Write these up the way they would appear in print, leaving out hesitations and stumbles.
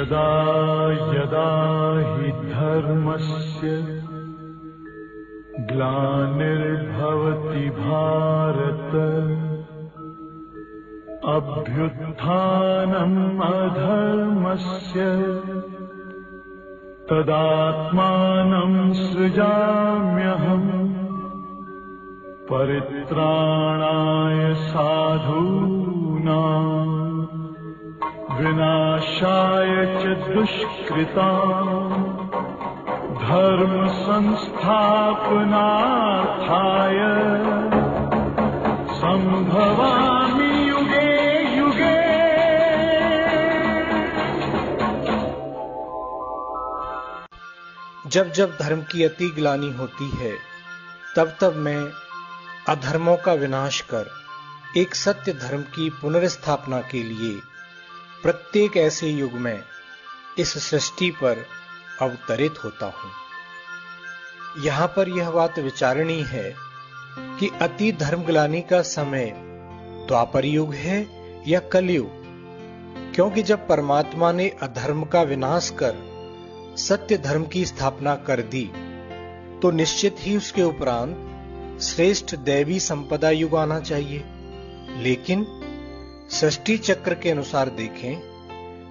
यदा यदा हि धर्मस्य ग्लानिर्भवति भारत अभ्युत्थानम् अधर्मस्य तदात्मानं सृजाम्यहम् परित्राणाय साधूनां विनाशाय च दुष्कृतां धर्म संस्थापनार्थाय संभवामि युगे युगे। जब जब धर्म की अति ग्लानि होती है तब तब मैं अधर्मों का विनाश कर एक सत्य धर्म की पुनर्स्थापना के लिए प्रत्येक ऐसे युग में इस सृष्टि पर अवतरित होता हूं। यहां पर यह बात विचारणीय है कि अति धर्मग्लानि का समय द्वापर युग है या कलयुग, क्योंकि जब परमात्मा ने अधर्म का विनाश कर सत्य धर्म की स्थापना कर दी तो निश्चित ही उसके उपरांत श्रेष्ठ दैवी संपदा युग आना चाहिए। लेकिन सृष्टि चक्र के अनुसार देखें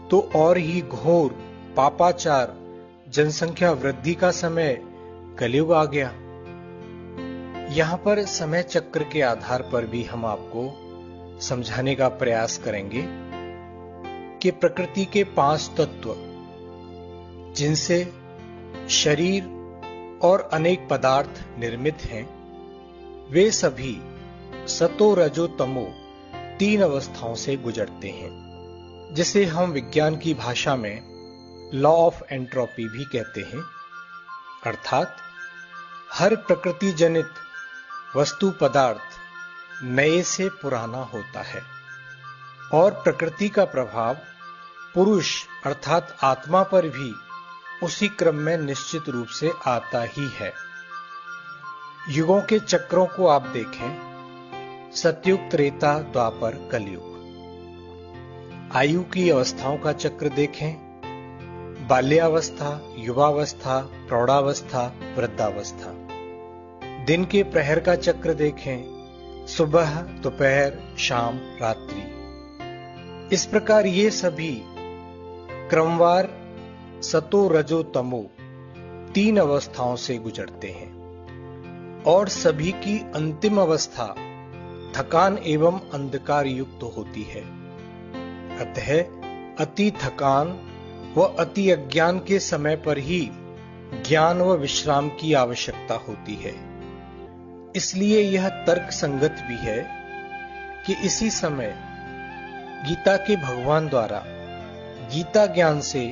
तो और ही घोर पापाचार जनसंख्या वृद्धि का समय कलयुग आ गया। यहां पर समय चक्र के आधार पर भी हम आपको समझाने का प्रयास करेंगे कि प्रकृति के 5 तत्व जिनसे शरीर और अनेक पदार्थ निर्मित हैं, वे सभी सतो रजो तमो 3 अवस्थाओं से गुजरते हैं, जिसे हम विज्ञान की भाषा में लॉ ऑफ एंट्रोपी भी कहते हैं। अर्थात हर प्रकृति जनित वस्तु पदार्थ नए से पुराना होता है और प्रकृति का प्रभाव पुरुष अर्थात आत्मा पर भी उसी क्रम में निश्चित रूप से आता ही है। युगों के चक्रों को आप देखें, सतयुग, त्रेता, द्वापर, कलयुग। आयु की अवस्थाओं का चक्र देखें, बाल्यावस्था, युवावस्था, प्रौढ़ावस्था, वृद्धावस्था। दिन के प्रहर का चक्र देखें, सुबह, दोपहर, शाम, रात्रि। इस प्रकार ये सभी क्रमवार सतो रजो तमो 3 अवस्थाओं से गुजरते हैं और सभी की अंतिम अवस्था थकान एवं अंधकार युक्त होती है। अतः अति थकान व अति अज्ञान के समय पर ही ज्ञान व विश्राम की आवश्यकता होती है। इसलिए यह तर्क संगत भी है कि इसी समय गीता के भगवान द्वारा गीता ज्ञान से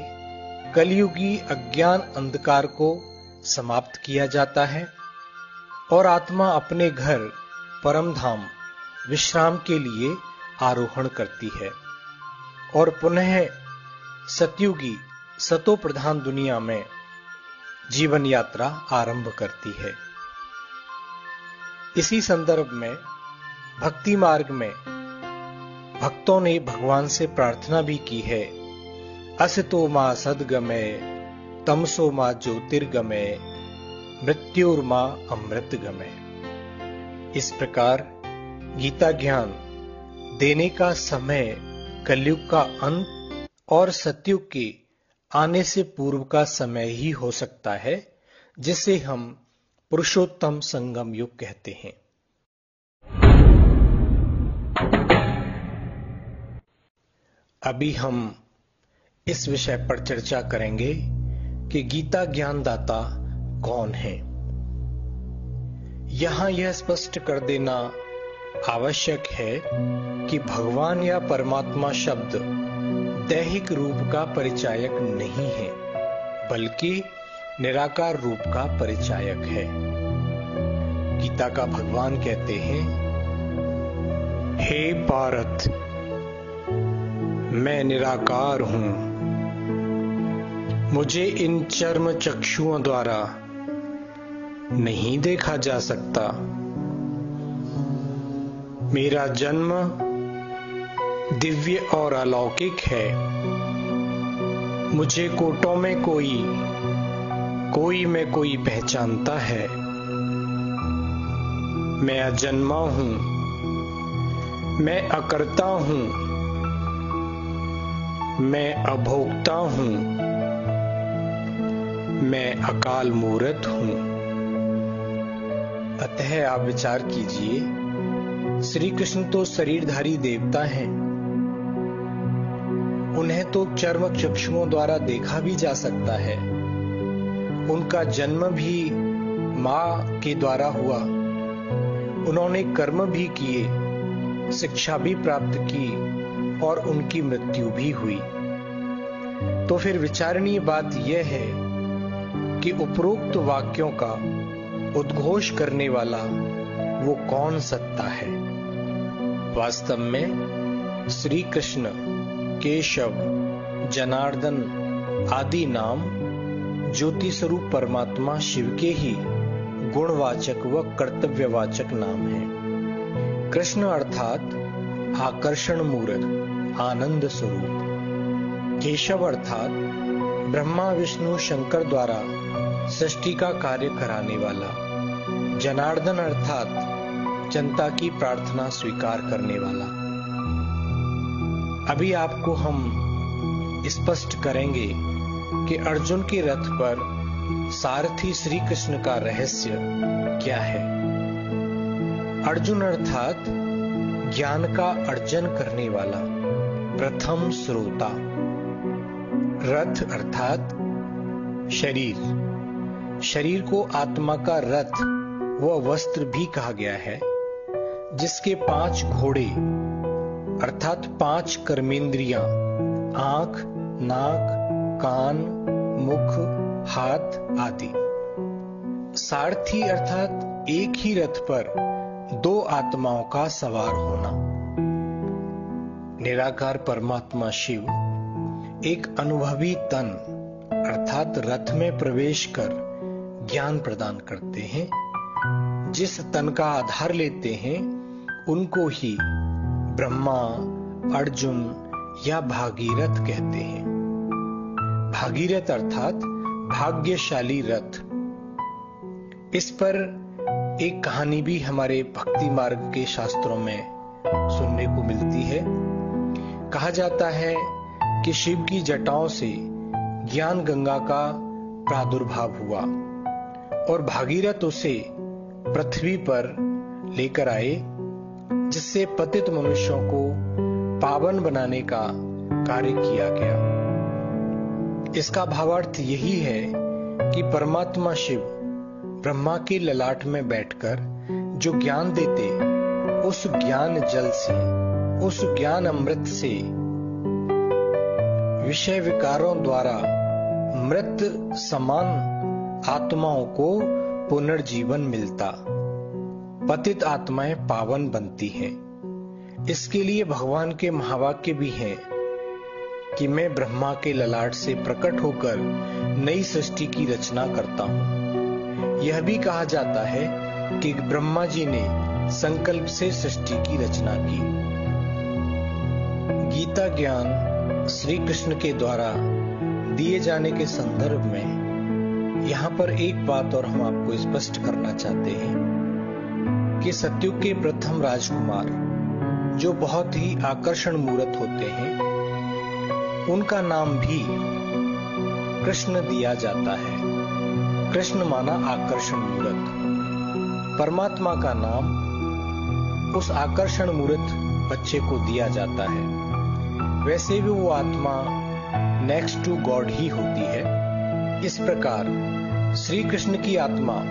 कलयुगी अज्ञान अंधकार को समाप्त किया जाता है और आत्मा अपने घर परम धाम विश्राम के लिए आरोहण करती है और पुनः सतयुगी सतो प्रधान दुनिया में जीवन यात्रा आरंभ करती है। इसी संदर्भ में भक्ति मार्ग में भक्तों ने भगवान से प्रार्थना भी की है, असतो मां सद्गमय तमसो मां ज्योतिर्गमय मृत्युर्मा अमृतगमय। इस प्रकार गीता ज्ञान देने का समय कलयुग का अंत और सतयुग के आने से पूर्व का समय ही हो सकता है, जिसे हम पुरुषोत्तम संगम युग कहते हैं। अभी हम इस विषय पर चर्चा करेंगे कि गीता ज्ञानदाता कौन है। यहां यह स्पष्ट कर देना आवश्यक है कि भगवान या परमात्मा शब्द दैहिक रूप का परिचायक नहीं है, बल्कि निराकार रूप का परिचायक है। गीता का भगवान कहते हैं, हे पार्थ, मैं निराकार हूं, मुझे इन चर्म चक्षुओं द्वारा नहीं देखा जा सकता। मेरा जन्म दिव्य और अलौकिक है। मुझे कोटों में कोई में कोई पहचानता है। मैं अजन्मा हूं, मैं अकर्ता हूं, मैं अभोक्ता हूं, मैं अकाल मूरत हूं। अतः आप विचार कीजिए, श्री कृष्ण तो शरीरधारी देवता हैं। उन्हें तो चर्म चक्षुओं द्वारा देखा भी जा सकता है। उनका जन्म भी मां के द्वारा हुआ। उन्होंने कर्म भी किए, शिक्षा भी प्राप्त की और उनकी मृत्यु भी हुई। तो फिर विचारणीय बात यह है कि उपरोक्त वाक्यों का उद्घोष करने वाला वो कौन सत्ता है। वास्तव में श्री कृष्ण, केशव, जनार्दन आदि नाम ज्योति स्वरूप परमात्मा शिव के ही गुणवाचक व कर्तव्यवाचक नाम हैं। कृष्ण अर्थात आकर्षण मूर्त, आनंद स्वरूप। केशव अर्थात ब्रह्मा विष्णु शंकर द्वारा सृष्टि का कार्य कराने वाला। जनार्दन अर्थात जनता की प्रार्थना स्वीकार करने वाला। अभी आपको हम स्पष्ट करेंगे कि अर्जुन के रथ पर सारथी श्री कृष्ण का रहस्य क्या है। अर्जुन अर्थात ज्ञान का अर्जन करने वाला, प्रथम श्रोता। रथ अर्थात शरीर को आत्मा का रथ व वस्त्र भी कहा गया है, जिसके 5 घोड़े अर्थात 5 कर्मेंद्रियां, आंख, नाक, कान, मुख, हाथ आदि। सारथी अर्थात एक ही रथ पर 2 आत्माओं का सवार होना। निराकार परमात्मा शिव एक अनुभवी तन अर्थात रथ में प्रवेश कर ज्ञान प्रदान करते हैं। जिस तन का आधार लेते हैं उनको ही ब्रह्मा, अर्जुन या भागीरथ कहते हैं। भागीरथ अर्थात भाग्यशाली रथ। इस पर एक कहानी भी हमारे भक्ति मार्ग के शास्त्रों में सुनने को मिलती है। कहा जाता है कि शिव की जटाओं से ज्ञान गंगा का प्रादुर्भाव हुआ और भागीरथ उसे पृथ्वी पर लेकर आए, जिससे पतित मनुष्यों को पावन बनाने का कार्य किया गया। इसका भावार्थ यही है कि परमात्मा शिव ब्रह्मा के ललाट में बैठकर जो ज्ञान देते, उस ज्ञान जल से, उस ज्ञान अमृत से विषय विकारों द्वारा मृत समान आत्माओं को पुनर्जीवन मिलता, पतित आत्माएं पावन बनती हैं। इसके लिए भगवान के महावाक्य भी हैं कि मैं ब्रह्मा के ललाट से प्रकट होकर नई सृष्टि की रचना करता हूं। यह भी कहा जाता है कि ब्रह्मा जी ने संकल्प से सृष्टि की रचना की। गीता ज्ञान श्री कृष्ण के द्वारा दिए जाने के संदर्भ में यहां पर एक बात और हम आपको स्पष्ट करना चाहते हैं कि सतयुग के प्रथम राजकुमार जो बहुत ही आकर्षण मूर्त होते हैं, उनका नाम भी कृष्ण दिया जाता है। कृष्ण माना आकर्षण मूर्त। परमात्मा का नाम उस आकर्षण मूर्त बच्चे को दिया जाता है। वैसे भी वो आत्मा नेक्स्ट टू गॉड ही होती है। इस प्रकार श्री कृष्ण की आत्मा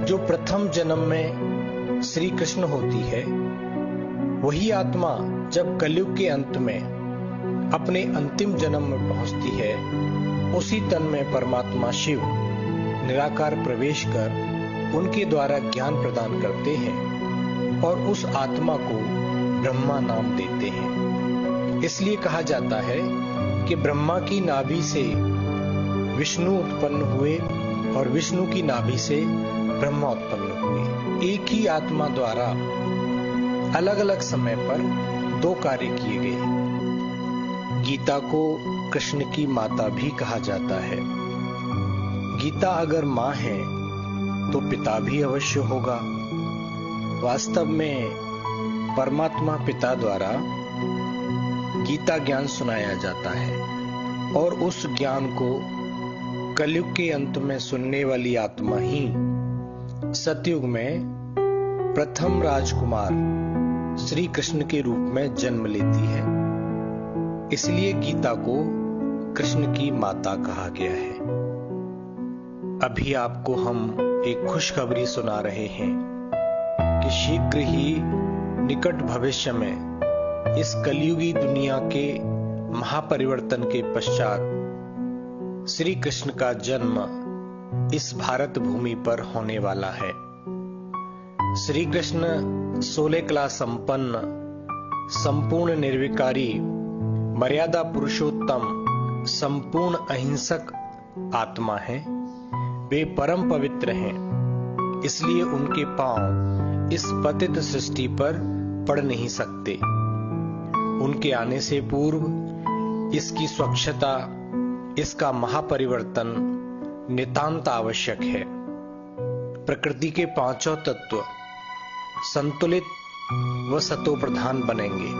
जो प्रथम जन्म में श्री कृष्ण होती है, वही आत्मा जब कलयुग के अंत में अपने अंतिम जन्म में पहुंचती है, उसी तन में परमात्मा शिव निराकार प्रवेश कर उनके द्वारा ज्ञान प्रदान करते हैं और उस आत्मा को ब्रह्मा नाम देते हैं। इसलिए कहा जाता है कि ब्रह्मा की नाभि से विष्णु उत्पन्न हुए और विष्णु की नाभि से ब्रह्मा उत्पन्न हुए। एक ही आत्मा द्वारा अलग अलग समय पर 2 कार्य किए गए। गीता को कृष्ण की माता भी कहा जाता है। गीता अगर मां है तो पिता भी अवश्य होगा। वास्तव में परमात्मा पिता द्वारा गीता ज्ञान सुनाया जाता है और उस ज्ञान को कलयुग के अंत में सुनने वाली आत्मा ही सतयुग में प्रथम राजकुमार श्री कृष्ण के रूप में जन्म लेती है। इसलिए गीता को कृष्ण की माता कहा गया है। अभी आपको हम एक खुशखबरी सुना रहे हैं कि शीघ्र ही निकट भविष्य में इस कलयुगी दुनिया के महापरिवर्तन के पश्चात श्री कृष्ण का जन्म इस भारत भूमि पर होने वाला है। श्री कृष्ण 16 कला संपन्न, संपूर्ण निर्विकारी, मर्यादा पुरुषोत्तम, संपूर्ण अहिंसक आत्मा है। वे परम पवित्र हैं, इसलिए उनके पांव इस पतित सृष्टि पर पड़ नहीं सकते। उनके आने से पूर्व इसकी स्वच्छता, इसका महापरिवर्तन नितांत आवश्यक है। प्रकृति के पांचों तत्व संतुलित व सतो प्रधान बनेंगे।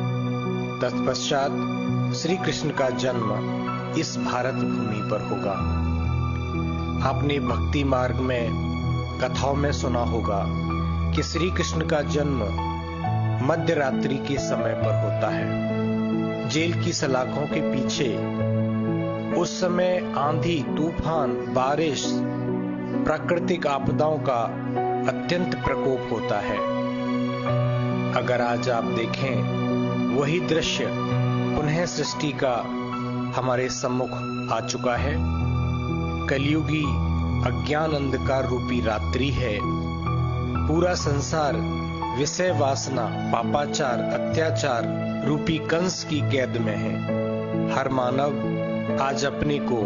तत्पश्चात श्री कृष्ण का जन्म इस भारत भूमि पर होगा। आपने भक्ति मार्ग में कथाओं में सुना होगा कि श्री कृष्ण का जन्म मध्य रात्रि के समय पर होता है। जेल की सलाखों के पीछे उस समय आंधी, तूफान, बारिश, प्राकृतिक आपदाओं का अत्यंत प्रकोप होता है। अगर आज आप देखें, वही दृश्य पुनः सृष्टि का हमारे सम्मुख आ चुका है। कलयुगी अज्ञान अंधकार रूपी रात्रि है। पूरा संसार विषय वासना, पापाचार, अत्याचार रूपी कंस की कैद में है। हर मानव आज अपने को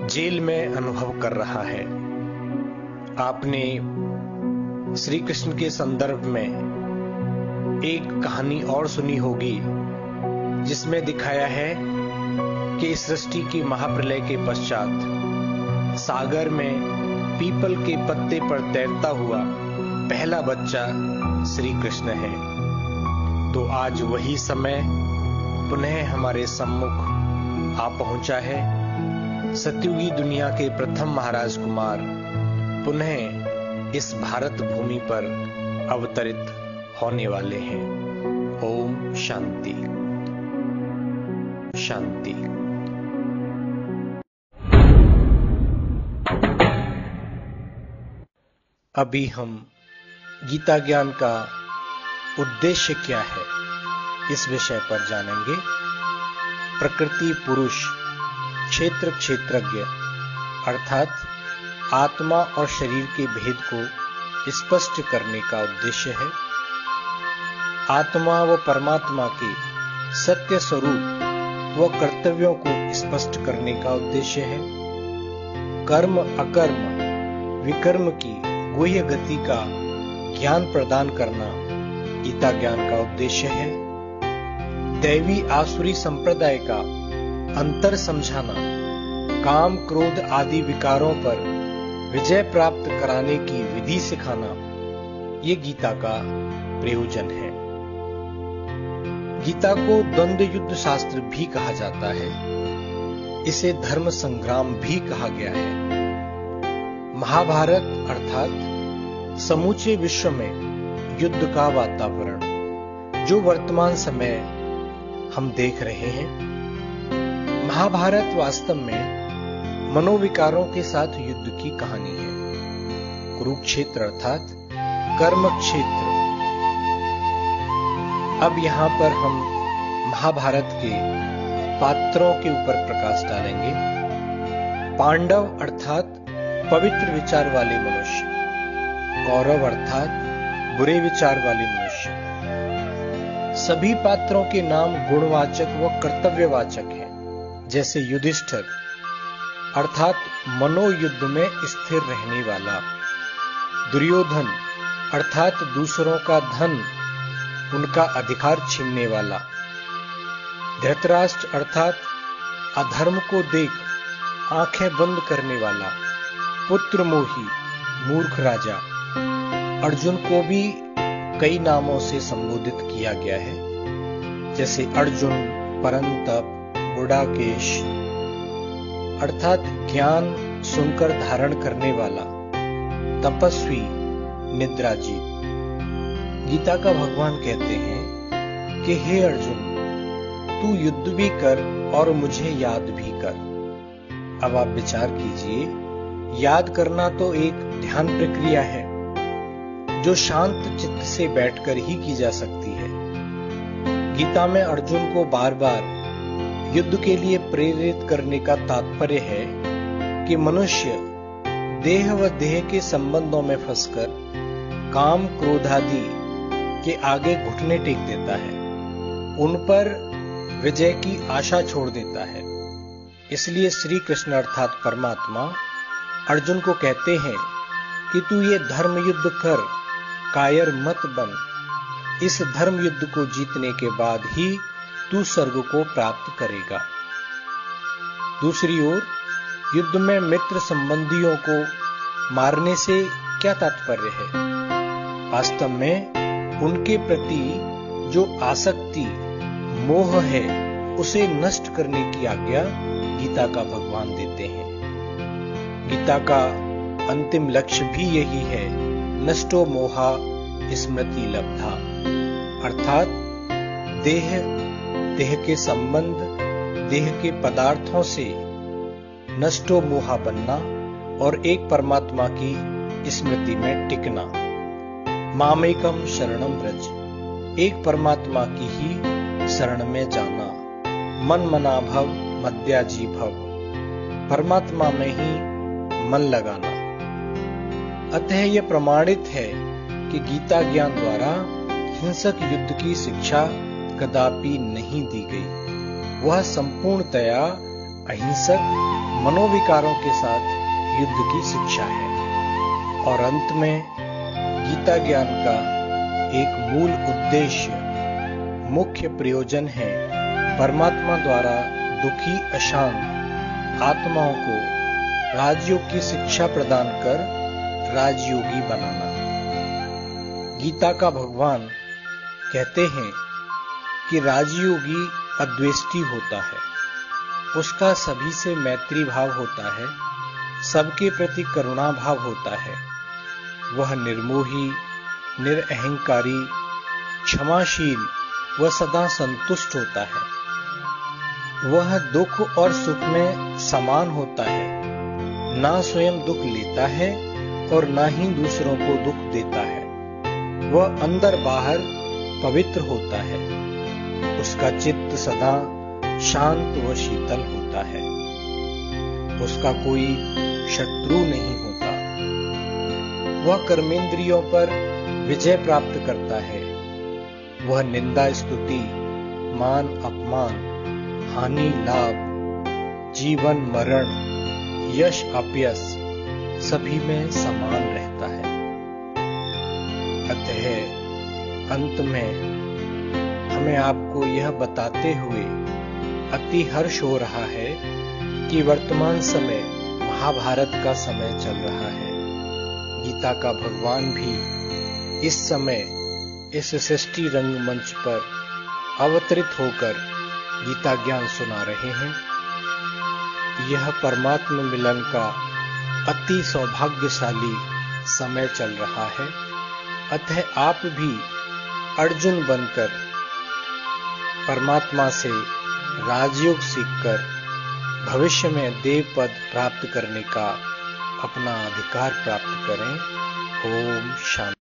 जेल में अनुभव कर रहा है। आपने श्री कृष्ण के संदर्भ में एक कहानी और सुनी होगी, जिसमें दिखाया है कि इस सृष्टि की महाप्रलय के पश्चात सागर में पीपल के पत्ते पर तैरता हुआ पहला बच्चा श्री कृष्ण है। तो आज वही समय पुनः हमारे सम्मुख आ पहुंचा है। सतयुगी दुनिया के प्रथम महाराज कुमार पुनः इस भारत भूमि पर अवतरित होने वाले हैं। ओम शांति शांति। अभी हम गीता ज्ञान का उद्देश्य क्या है इस विषय पर जानेंगे। प्रकृति पुरुष क्षेत्र क्षेत्रज्ञ अर्थात आत्मा और शरीर के भेद को स्पष्ट करने का उद्देश्य है। आत्मा व परमात्मा के सत्य स्वरूप व कर्तव्यों को स्पष्ट करने का उद्देश्य है। कर्म अकर्म विकर्म की गुह्य गति का ज्ञान प्रदान करना गीता ज्ञान का उद्देश्य है। दैवी आसुरी संप्रदाय का अंतर समझाना, काम क्रोध आदि विकारों पर विजय प्राप्त कराने की विधि सिखाना, ये गीता का प्रयोजन है। गीता को द्वंद्व युद्ध शास्त्र भी कहा जाता है। इसे धर्म संग्राम भी कहा गया है। महाभारत अर्थात समूचे विश्व में युद्ध का वातावरण जो वर्तमान समय हम देख रहे हैं। महाभारत वास्तव में मनोविकारों के साथ युद्ध की कहानी है। कुरुक्षेत्र अर्थात कर्म क्षेत्र। अब यहां पर हम महाभारत के पात्रों के ऊपर प्रकाश डालेंगे। पांडव अर्थात पवित्र विचार वाले मनुष्य, कौरव अर्थात बुरे विचार वाले मनुष्य। सभी पात्रों के नाम गुणवाचक व कर्तव्यवाचक हैं। जैसे युधिष्ठिर अर्थात मनोयुद्ध में स्थिर रहने वाला, दुर्योधन अर्थात दूसरों का धन, उनका अधिकार छीनने वाला, धृतराष्ट्र अर्थात अधर्म को देख आंखें बंद करने वाला पुत्र मोही मूर्ख राजा, अर्जुन को भी कई नामों से संबोधित किया गया है, जैसे अर्जुन, परंतप, गुडाकेश अर्थात ज्ञान सुनकर धारण करने वाला, तपस्वी, निद्राजीत। गीता का भगवान कहते हैं कि हे अर्जुन, तू युद्ध भी कर और मुझे याद भी कर। अब आप विचार कीजिए, याद करना तो एक ध्यान प्रक्रिया है जो शांत चित्त से बैठकर ही की जा सकती है। गीता में अर्जुन को बार बार युद्ध के लिए प्रेरित करने का तात्पर्य है कि मनुष्य देह व देह के संबंधों में फंसकर काम क्रोध आदि के आगे घुटने टेक देता है, उन पर विजय की आशा छोड़ देता है। इसलिए श्री कृष्ण अर्थात परमात्मा अर्जुन को कहते हैं कि तू ये धर्म युद्ध कर, कायर मत बन। इस धर्म युद्ध को जीतने के बाद ही तू स्वर्ग को प्राप्त करेगा। दूसरी ओर युद्ध में मित्र संबंधियों को मारने से क्या तात्पर्य है? वास्तव में उनके प्रति जो आसक्ति, मोह है, उसे नष्ट करने की आज्ञा गीता का भगवान देते हैं। गीता का अंतिम लक्ष्य भी यही है, नष्टो मोहा स्मृति लब्धा, अर्थात देह के संबंध, देह के पदार्थों से नष्टो मोहा बनना और एक परमात्मा की स्मृति में टिकना। मामेकम शरणम व्रज, एक परमात्मा की ही शरण में जाना। मन मना भव मद्याजी भव, परमात्मा में ही मन लगाना। अतः यह प्रमाणित है कि गीता ज्ञान द्वारा हिंसक युद्ध की शिक्षा कदापि नहीं दी गई। वह संपूर्णतया अहिंसक मनोविकारों के साथ युद्ध की शिक्षा है। और अंत में गीता ज्ञान का एक मूल उद्देश्य, मुख्य प्रयोजन है परमात्मा द्वारा दुखी अशांत आत्माओं को राजयोग की शिक्षा प्रदान कर राजयोगी बनाना। गीता का भगवान कहते हैं कि राजयोगी अद्वेष्टि होता है, उसका सभी से मैत्री भाव होता है, सबके प्रति करुणा भाव होता है। वह निर्मोही, निरअहंकारी, क्षमाशील व सदा संतुष्ट होता है। वह दुख और सुख में समान होता है, ना स्वयं दुख लेता है और ना ही दूसरों को दुख देता है। वह अंदर बाहर पवित्र होता है, उसका चित्त सदा शांत व शीतल होता है, उसका कोई शत्रु नहीं होता। वह कर्मेंद्रियों पर विजय प्राप्त करता है। वह निंदा स्तुति, मान अपमान, हानि लाभ, जीवन मरण, यश अपयश सभी में समान रहता है। अतः अंत में हमें आपको यह बताते हुए अति हर्ष हो रहा है कि वर्तमान समय महाभारत का समय चल रहा है। गीता का भगवान भी इस समय इस सृष्टि रंगमंच पर अवतरित होकर गीता ज्ञान सुना रहे हैं। यह परमात्मा मिलन का अति सौभाग्यशाली समय चल रहा है। अतः आप भी अर्जुन बनकर परमात्मा से राजयोग सीखकर भविष्य में देव पद प्राप्त करने का अपना अधिकार प्राप्त करें। ओम शांति।